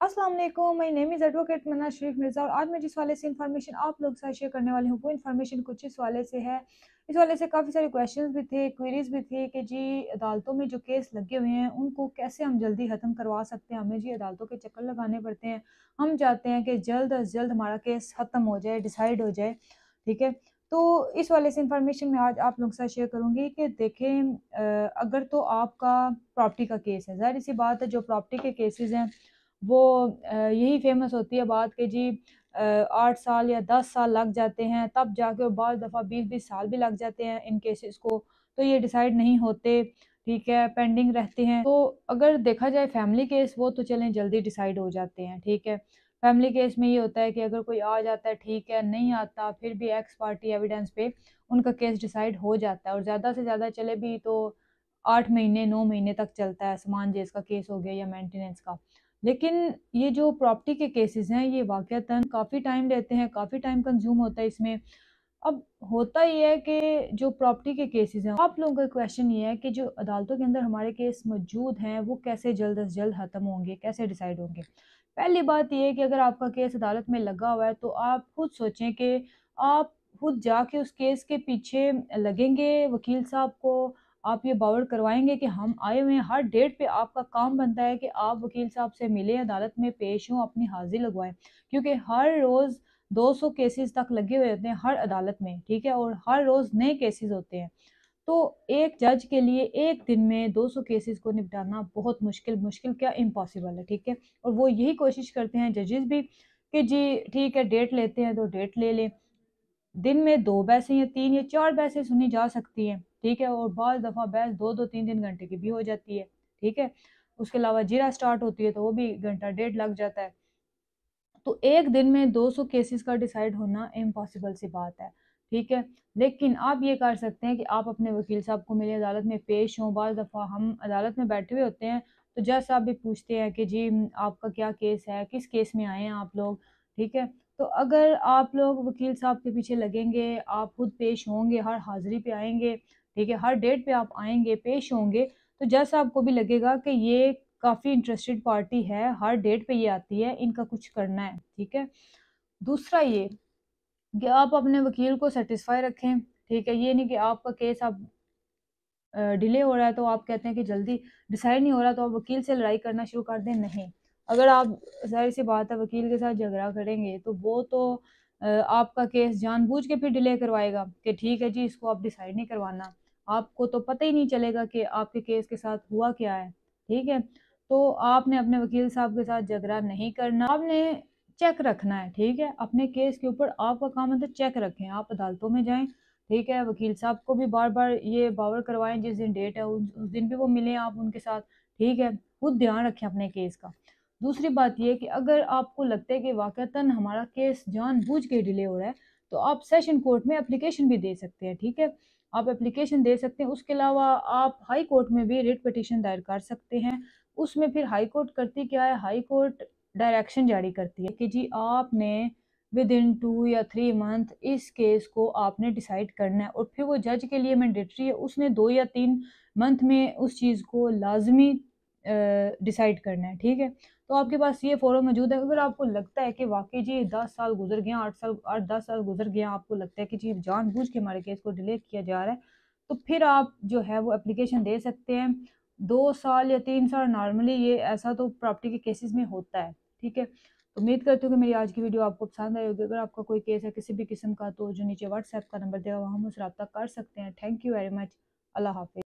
अस्सलाम वालेकुम, my name is advocate मन्ना शरीफ मिर्ज़ा और आज मैं जिस वाले से इन्फॉर्मेशन आप लोग के साथ शेयर करने वाली हूँ वो इन्फॉर्मेशन कुछ इस वाले से है। इस वाले से काफ़ी सारे क्वेश्चंस भी थे, क्वेरीज भी थी कि जी अदालतों में जो केस लगे हुए हैं उनको कैसे हम जल्दी ख़त्म करवा सकते हैं। हमें जी अदालतों के चक्कर लगाने पड़ते हैं। हम चाहते हैं कि जल्द अज़ जल्द हमारा केस ख़त्म हो जाए, डिसाइड हो जाए, ठीक है। तो इस वाले से इन्फॉर्मेशन मैं आज आप लोगों के साथ शेयर करूँगी कि देखें, अगर तो आपका प्रॉपर्टी का केस है, ज़ाहिर सी बात है जो प्रॉपर्टी के केसेस हैं वो यही फेमस होती है बात कि जी 8 साल या 10 साल लग जाते हैं, तब जाके, और बाद दफ़ा 20-20 साल भी लग जाते हैं इन केसेस को, तो ये डिसाइड नहीं होते, ठीक है, पेंडिंग रहते हैं। तो अगर देखा जाए फैमिली केस वो तो चलें जल्दी डिसाइड हो जाते हैं, ठीक है। फैमिली केस में ये होता है कि अगर कोई आ जाता है ठीक है, नहीं आता फिर भी एक्स पार्टी एविडेंस पे उनका केस डिसाइड हो जाता है, और ज़्यादा से ज़्यादा चले भी तो 8 महीने 9 महीने तक चलता है, समान जेस का केस हो गया या मेंटेनेंस का। लेकिन ये जो प्रॉपर्टी के केसेस हैं ये वाक़तन काफ़ी टाइम लेते हैं, काफ़ी टाइम कंज़्यूम होता है इसमें। अब होता ये है कि जो प्रॉपर्टी के केसेस हैं, आप लोगों का क्वेश्चन ये है कि जो अदालतों के अंदर हमारे केस मौजूद हैं वो कैसे जल्द अज़ जल्द ख़त्म होंगे, कैसे डिसाइड होंगे। पहली बात ये है कि अगर आपका केस अदालत में लगा हुआ है तो आप खुद सोचें कि आप खुद जाके उस केस के पीछे लगेंगे, वकील साहब को आप ये बावर करवाएँगे कि हम आए हुए हैं, हर डेट पे आपका काम बनता है कि आप वकील साहब से मिलें, अदालत में पेश हों, अपनी हाज़िरी लगवाएँ। क्योंकि हर रोज़ 200 केसेस तक लगे हुए होते हैं हर अदालत में, ठीक है? और हर रोज़ नए केसेस होते हैं। तो एक जज के लिए 1 दिन में 200 केसेस को निपटाना बहुत मुश्किल क्या इम्पॉसिबल है, ठीक है? और वो यही कोशिश करते हैं जजेस भी कि जी ठीक है, डेट लेते हैं तो डेट ले लें। दिन में 2 बहसें या 3 या 4 बहसें सुनी जा सकती हैं, ठीक है? और बाज़ दफ़ा बहस 2-2 3-3 घंटे की भी हो जाती है, ठीक है? उसके अलावा जिरह स्टार्ट होती है तो वो भी घंटा डेढ़ लग जाता है। तो 1 दिन में 200 केसेस का डिसाइड होना इम्पॉसिबल सी बात है, ठीक है? लेकिन आप ये कर सकते हैं कि आप अपने वकील साहब को मिलें, अदालत में पेश हों। बाज़ दफ़ा हम अदालत में बैठे हुए होते हैं, तो जज साहब भी पूछते हैं कि जी आपका क्या केस है? किस केस में आए हैं आप लोग? ठीक है? तो अगर आप लोग वकील साहब के पीछे लगेंगे, आप खुद पेश होंगे, हर हाज़िरी पे आएँगे, ठीक है? हर डेट पे आप आएँगे, पेश होंगे, तो जज साहब को भी लगेगा कि ये काफ़ी इंटरेस्टेड पार्टी है, हर डेट पे ये आती है, इनका कुछ करना है, ठीक है? दूसरा ये कि आप अपने वकील को सैटिस्फाई रखें, ठीक है? ये नहीं कि आपका केस अब डिले हो रहा है तो आप कहते हैं कि जल्दी डिसाइड नहीं हो रहा तो आप वकील से लड़ाई करना शुरू कर दें, नहीं। अगर आप ज़ाहिर-सी बात है वकील के साथ झगड़ा करेंगे तो वो तो आपका केस जानबूझ के फिर डिले करवाएगा कि ठीक है जी इसको अब डिसाइड नहीं करवाना। आपको तो पता ही नहीं चलेगा कि आपके केस के साथ हुआ क्या है, ठीक है? तो आपने अपने वकील साहब के साथ झगड़ा नहीं करना, आपने चेक रखना है, ठीक है? अपने केस के ऊपर आपका काम है तो चेक रखें, आप अदालतों में जाएँ, ठीक है, वकील साहब को भी बार-बार ये बावर करवाएँ जिस दिन डेट है उस दिन भी वो मिलें आप उनके साथ, ठीक है? खुद ध्यान रखें अपने केस का। दूसरी बात ये है कि अगर आपको लगता है कि वाक़तन हमारा केस जानबूझ के डिले हो रहा है, तो आप सेशन कोर्ट में एप्लीकेशन भी दे सकते हैं, ठीक है? आप एप्लीकेशन दे सकते हैं, उसके अलावा आप हाई कोर्ट में भी रिट पिटीशन दायर कर सकते हैं। उसमें फिर हाई कोर्ट करती क्या है, हाई कोर्ट डायरेक्शन जारी करती है कि जी आपने विदिन 2 या 3 मंथ इस केस को आपने डिसाइड करना है, और फिर वो जज के लिए मैंडेटरी है, उसने 2 या 3 मंथ में उस चीज़ को लाज़मी डिसाइड करना है, ठीक है? तो आपके पास ये फ़ोरम मौजूद है, अगर आपको लगता है कि वाक़ई जी 10 साल गुज़र गए हैं, 8-10 साल गुज़र गए हैं, आपको लगता है कि जी जानबूझ के हमारे केस को डिले किया जा रहा है, तो फिर आप जो है वो एप्लीकेशन दे सकते हैं। 2 साल या 3 साल नॉर्मली ये ऐसा तो प्रॉपर्टी के केसेस में होता है, ठीक है? तो उम्मीद करती हूँ कि मेरी आज की वीडियो आपको पसंद आई होगी। अगर आपका कोई केस है किसी भी किस्म का तो जो नीचे व्हाट्सएप का नंबर दिया हुआ हम उससे रब्ता कर सकते हैं। Thank you very much. Allah हाफ़िज़।